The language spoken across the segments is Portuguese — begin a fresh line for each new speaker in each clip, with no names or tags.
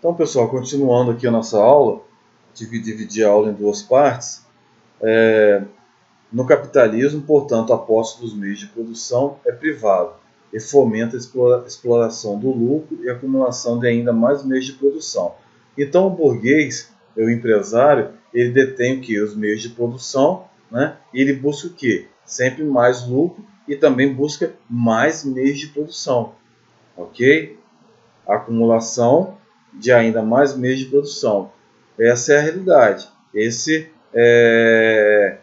Então, pessoal, continuando aqui a nossa aula, dividi a aula em duas partes. No capitalismo, portanto, a posse dos meios de produção é privada e fomenta a exploração do lucro e a acumulação de ainda mais meios de produção. Então, o burguês, o empresário, ele detém o quê? Os meios de produção, né? E ele busca o quê? Sempre mais lucro e também busca mais meios de produção, ok? A acumulação de ainda mais meios de produção. Essa é a realidade. Esse é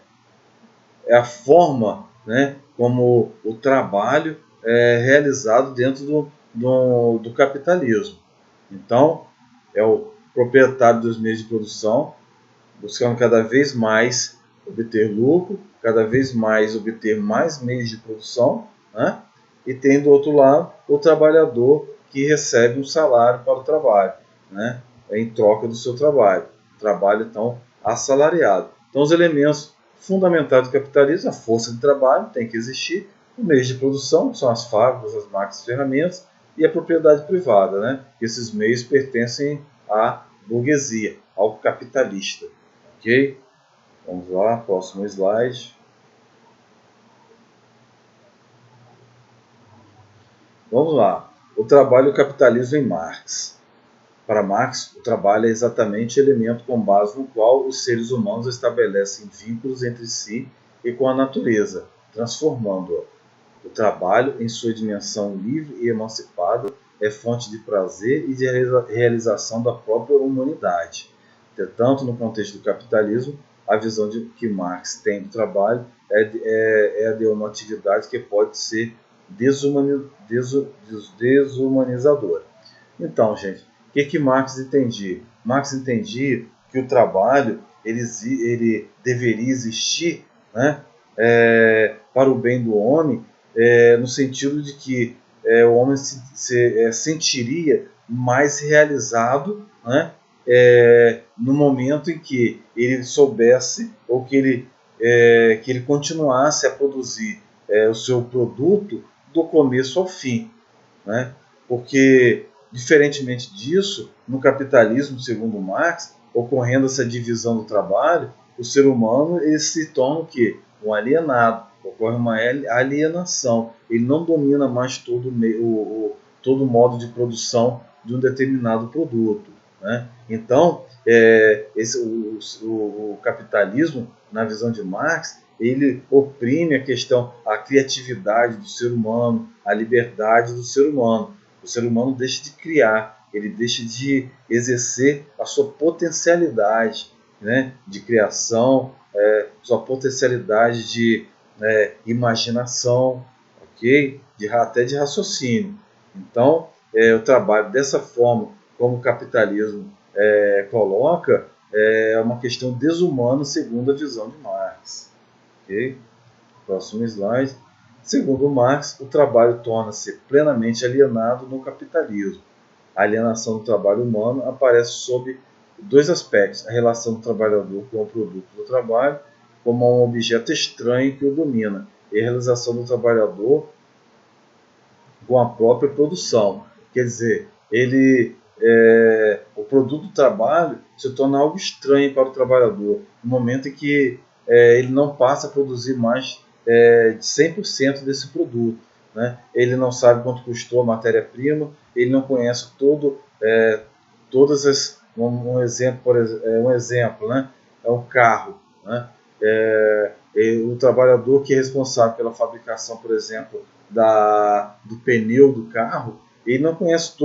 a forma, né, como o trabalho é realizado dentro do capitalismo. Então, é o proprietário dos meios de produção buscando cada vez mais obter lucro, cada vez mais obter mais meios de produção, né? E tem do outro lado o trabalhador que recebe um salário para o trabalho, né? Em troca do seu trabalho. Trabalho, então, assalariado. Então, os elementos fundamentais do capitalismo, a força de trabalho tem que existir, os meios de produção, que são as fábricas, as máquinas, as ferramentas, e a propriedade privada, né? Esses meios pertencem à burguesia, ao capitalista. Ok? Vamos lá, próximo slide. Vamos lá. O trabalho e o capitalismo em Marx. Para Marx, o trabalho é exatamente o elemento com base no qual os seres humanos estabelecem vínculos entre si e com a natureza, transformando-a. O trabalho, em sua dimensão livre e emancipada, é fonte de prazer e de realização da própria humanidade. Entretanto, no contexto do capitalismo, a visão que Marx tem do trabalho é a de uma atividade que pode ser desumanizadora. Então, gente, o que Marx entendia? Marx entendia que o trabalho ele deveria existir, né, para o bem do homem, no sentido de que o homem sentiria mais realizado, né, no momento em que ele soubesse ou que ele continuasse a produzir o seu produto do começo ao fim, né? Porque, diferentemente disso, no capitalismo, segundo Marx, ocorrendo essa divisão do trabalho, o ser humano ele se torna o quê? Um alienado, ocorre uma alienação, ele não domina mais todo o modo de produção de um determinado produto, né? Então, o capitalismo, na visão de Marx, ele oprime a criatividade do ser humano, a liberdade do ser humano. O ser humano deixa de criar, ele deixa de exercer a sua potencialidade, né, de criação, sua potencialidade de imaginação, ok? Até de raciocínio. Então, o trabalho dessa forma, como o capitalismo coloca, é uma questão desumana segundo a visão de Marx. Okay? Próximo slide. Segundo Marx, o trabalho torna-se plenamente alienado no capitalismo. A alienação do trabalho humano aparece sob dois aspectos: a relação do trabalhador com o produto do trabalho, como um objeto estranho que o domina, e a realização do trabalhador com a própria produção. Quer dizer, o produto do trabalho se torna algo estranho para o trabalhador, no momento em que ele não passa a produzir mais de 100% desse produto, né? Ele não sabe quanto custou a matéria-prima, ele não conhece todas as... Um exemplo, né? É um carro, né? O trabalhador que é responsável pela fabricação, por exemplo, do pneu do carro, ele não conhece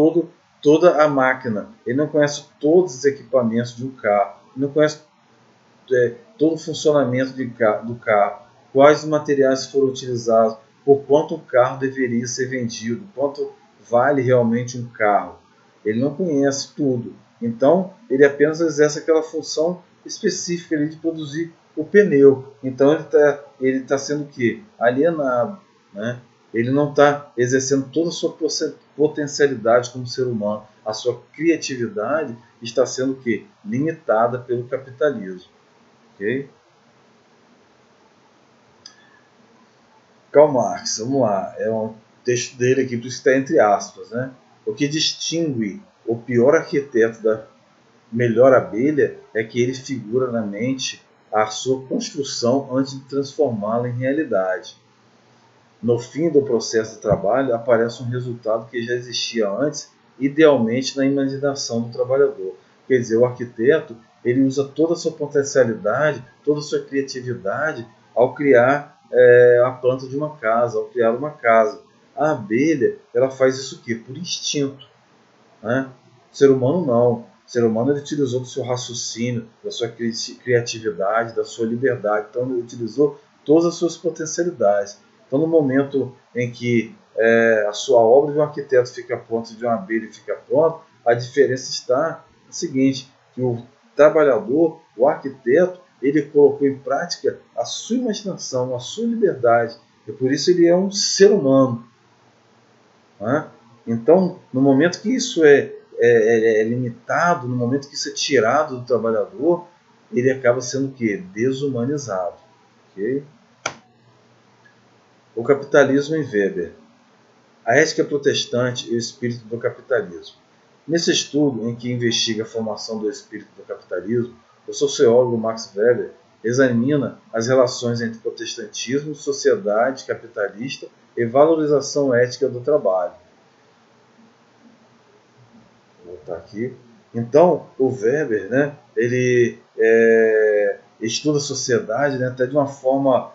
toda a máquina, ele não conhece todos os equipamentos de um carro, ele não conhece todo o funcionamento do carro, quais materiais foram utilizados, por quanto o carro deveria ser vendido, quanto vale realmente um carro. Ele não conhece tudo. Então, ele apenas exerce aquela função específica ali de produzir o pneu. Então, ele tá sendo o quê? Alienado, né? Ele não está exercendo toda a sua potencialidade como ser humano. A sua criatividade está sendo o quê? Limitada pelo capitalismo. Ok? Karl Marx, vamos lá. É um texto dele aqui, por isso está entre aspas, né? O que distingue o pior arquiteto da melhor abelha é que ele figura na mente a sua construção antes de transformá-la em realidade. No fim do processo de trabalho, aparece um resultado que já existia antes, idealmente na imaginação do trabalhador. Quer dizer, o arquiteto ele usa toda a sua potencialidade, toda a sua criatividade ao criar a planta de uma casa, ao criar uma casa. A abelha ela faz isso aqui por instinto, né? O ser humano não. O ser humano ele utilizou do seu raciocínio, da sua criatividade, da sua liberdade. Então ele utilizou todas as suas potencialidades. Então no momento em que a sua obra de um arquiteto fica pronta, de uma abelha fica pronta, a diferença está no seguinte, que o trabalhador, o arquiteto, ele colocou em prática a sua imaginação, a sua liberdade. E por isso ele é um ser humano, né? Então, no momento que isso é limitado, no momento que isso é tirado do trabalhador, ele acaba sendo o quê? Desumanizado. Okay? O capitalismo em Weber. A ética protestante e o espírito do capitalismo. Nesse estudo, em que investiga a formação do espírito do capitalismo, o sociólogo Max Weber examina as relações entre protestantismo, sociedade capitalista e valorização ética do trabalho. Vou botar aqui. Então, o Weber, né, ele estuda a sociedade, né, até de uma forma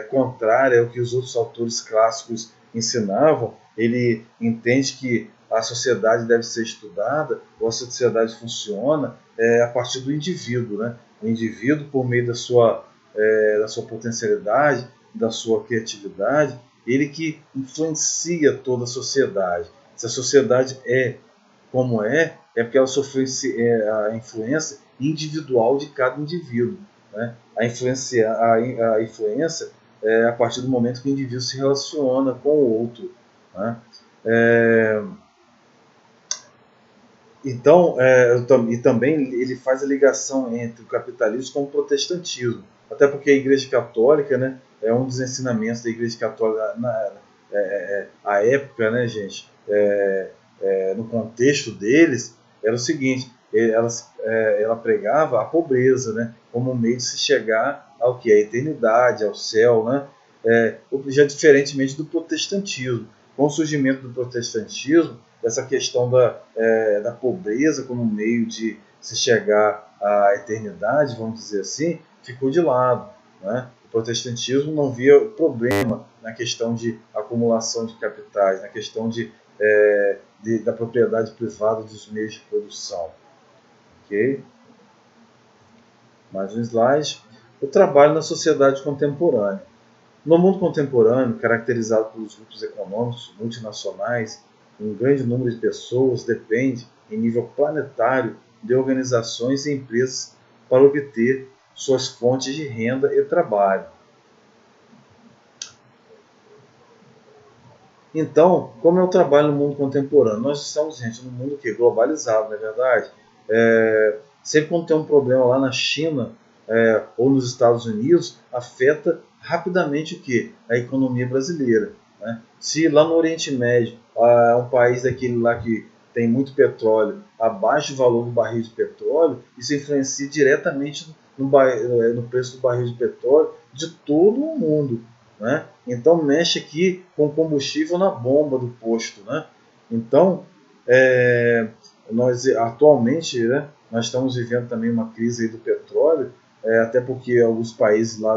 contrária ao que os outros autores clássicos ensinavam. Ele entende que a sociedade deve ser estudada, ou a sociedade funciona a partir do indivíduo, né? O indivíduo, por meio da sua potencialidade, da sua criatividade, ele que influencia toda a sociedade. Se a sociedade é como é porque ela sofreu a influência individual de cada indivíduo, né? A influência é a partir do momento que o indivíduo se relaciona com o outro, né? Então, e também ele faz a ligação entre o capitalismo com o protestantismo, até porque a Igreja Católica, né, é um dos ensinamentos da Igreja Católica a época, né, gente, no contexto deles, era o seguinte: ela pregava a pobreza, né, como um meio de se chegar ao que? A eternidade, ao céu, né? Já diferentemente do protestantismo. Com o surgimento do protestantismo, essa questão da pobreza como meio de se chegar à eternidade, vamos dizer assim, ficou de lado, né? O protestantismo não via problema na questão de acumulação de capitais, na questão da propriedade privada dos meios de produção. Ok? Mais um slide. O trabalho na sociedade contemporânea. No mundo contemporâneo, caracterizado pelos grupos econômicos multinacionais, um grande número de pessoas depende, em nível planetário, de organizações e empresas para obter suas fontes de renda e trabalho. Então, como é o trabalho no mundo contemporâneo? Nós estamos, gente, num mundo globalizado, não é verdade? Sempre quando tem um problema lá na China ou nos Estados Unidos, afeta rapidamente o quê? A economia brasileira, né? Se lá no Oriente Médio, um país daquele lá que tem muito petróleo, abaixa o valor do barril de petróleo, isso influencia diretamente no preço do barril de petróleo de todo o mundo, né? Então mexe aqui com combustível na bomba do posto, né? Então, nós atualmente, né, nós estamos vivendo também uma crise aí do petróleo, até porque alguns países lá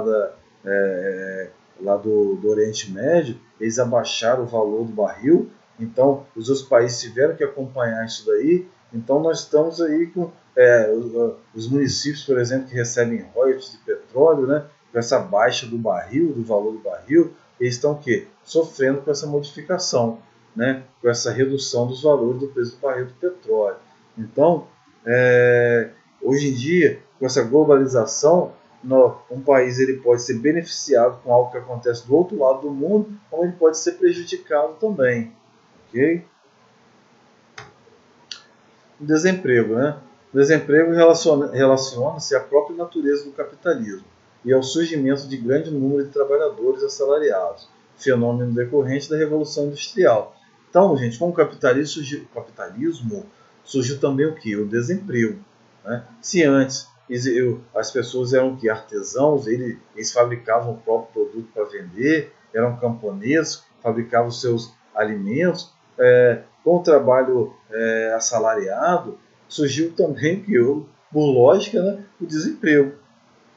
do Oriente Médio, eles abaixaram o valor do barril, então os outros países tiveram que acompanhar isso daí. Então nós estamos aí com os municípios, por exemplo, que recebem royalties de petróleo, né, com essa baixa do barril, do valor do barril, eles estão o quê? Sofrendo com essa modificação, né, com essa redução dos valores do preço do barril do petróleo. Então, hoje em dia, com essa globalização, um país ele pode ser beneficiado com algo que acontece do outro lado do mundo, ou ele pode ser prejudicado também. Ok? O desemprego, né? O desemprego relaciona-se à própria natureza do capitalismo e ao surgimento de grande número de trabalhadores assalariados, fenômeno decorrente da Revolução Industrial. Então, gente, como o capitalismo surgiu também o que? O desemprego, né? Se antes as pessoas eram que artesãos, eles fabricavam o próprio produto para vender, eram camponeses, fabricavam os seus alimentos, com o trabalho assalariado, surgiu também, que por lógica, né, o desemprego.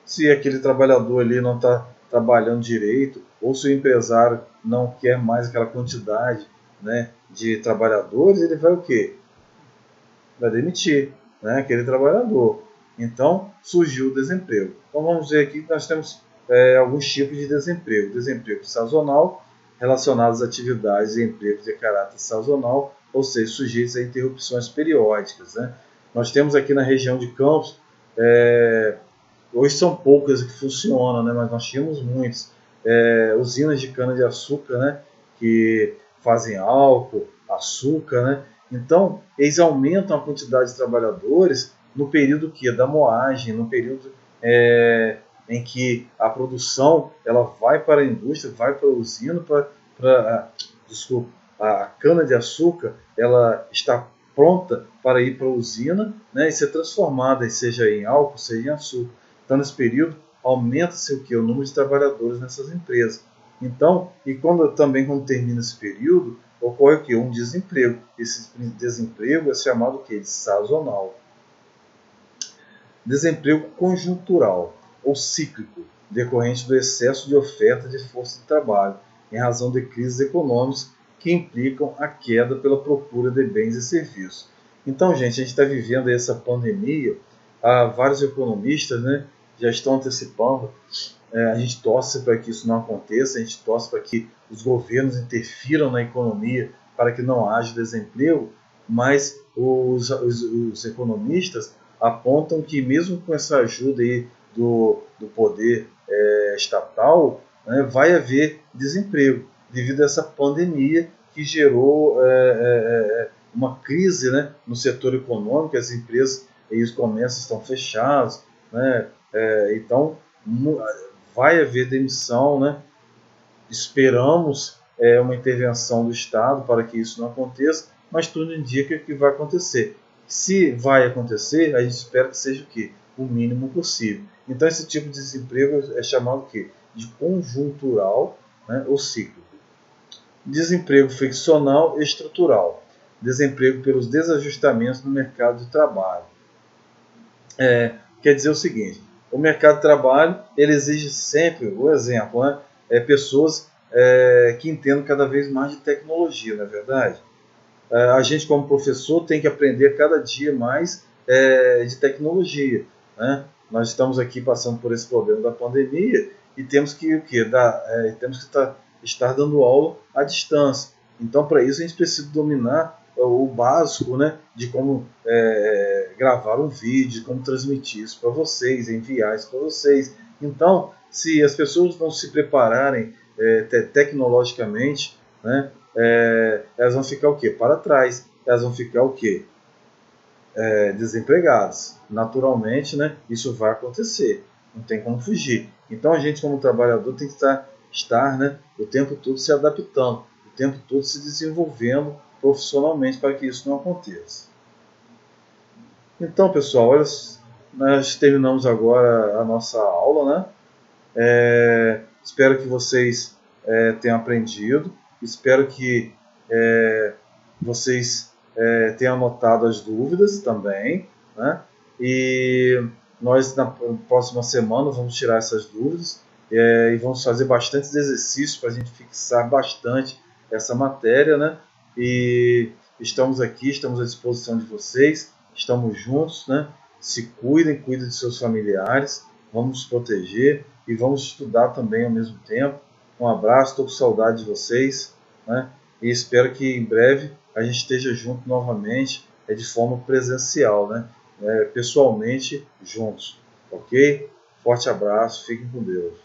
Se aquele trabalhador ali não está trabalhando direito, ou se o empresário não quer mais aquela quantidade, né, de trabalhadores, ele vai o quê? Vai demitir, né, aquele trabalhador. Então surgiu o desemprego. Então vamos ver aqui que nós temos alguns tipos de desemprego. Desemprego sazonal, relacionados a atividades e empregos de caráter sazonal, ou seja, sujeitos a interrupções periódicas, né? Nós temos aqui na região de Campos, hoje são poucas que funcionam, né? Mas nós tínhamos muitas usinas de cana-de-açúcar, né? Que fazem álcool, açúcar, né? Então, eles aumentam a quantidade de trabalhadores no período da moagem, no período em que a produção ela vai para a indústria, vai para a usina, desculpa, a cana-de-açúcar ela está pronta para ir para a usina, né, e ser transformada, seja em álcool, seja em açúcar. Então, nesse período, aumenta-se o número de trabalhadores nessas empresas. Então, quando termina esse período, ocorre um desemprego. Esse desemprego é chamado de sazonal. Desemprego conjuntural ou cíclico, decorrente do excesso de oferta de força de trabalho, em razão de crises econômicas que implicam a queda pela procura de bens e serviços. Então, gente, a gente está vivendo essa pandemia, vários economistas, né, já estão antecipando, a gente torce para que isso não aconteça, a gente torce para que os governos interfiram na economia para que não haja desemprego, mas os economistas apontam que mesmo com essa ajuda aí do poder estatal, né, vai haver desemprego devido a essa pandemia que gerou uma crise, né, no setor econômico. As empresas e os comércios estão fechados, né, então vai haver demissão, né? Esperamos uma intervenção do Estado para que isso não aconteça, mas tudo indica que vai acontecer. Se vai acontecer, a gente espera que seja o mínimo possível. Então esse tipo de desemprego é chamado de conjuntural, né, ou cíclico. Desemprego friccional e estrutural. Desemprego pelos desajustamentos no mercado de trabalho. Quer dizer o seguinte: o mercado de trabalho ele exige sempre, o exemplo, né, pessoas que entendam cada vez mais de tecnologia, não é verdade? A gente, como professor, tem que aprender cada dia mais de tecnologia, né? Nós estamos aqui passando por esse problema da pandemia e temos que estar dando aula à distância. Então, para isso, a gente precisa dominar o básico, né, de como gravar um vídeo, como transmitir isso para vocês, enviar isso para vocês. Então, se as pessoas não se prepararem tecnologicamente, né, elas vão ficar para trás. Elas vão ficar desempregadas. Naturalmente, né, isso vai acontecer. Não tem como fugir. Então, a gente, como trabalhador, tem que estar, né, o tempo todo se adaptando, o tempo todo se desenvolvendo profissionalmente para que isso não aconteça. Então, pessoal, olha, nós terminamos agora a nossa aula, né? Espero que vocês tenham aprendido, espero que vocês tenham anotado as dúvidas também, né? E nós na próxima semana vamos tirar essas dúvidas e vamos fazer bastantes exercícios para a gente fixar bastante essa matéria, né? E estamos aqui, estamos à disposição de vocês, estamos juntos, né? Se cuidem de seus familiares, vamos nos proteger e vamos estudar também ao mesmo tempo. Um abraço, estou com saudade de vocês, né? E espero que em breve a gente esteja junto novamente, de forma presencial, né? Pessoalmente juntos, ok? Forte abraço, fiquem com Deus.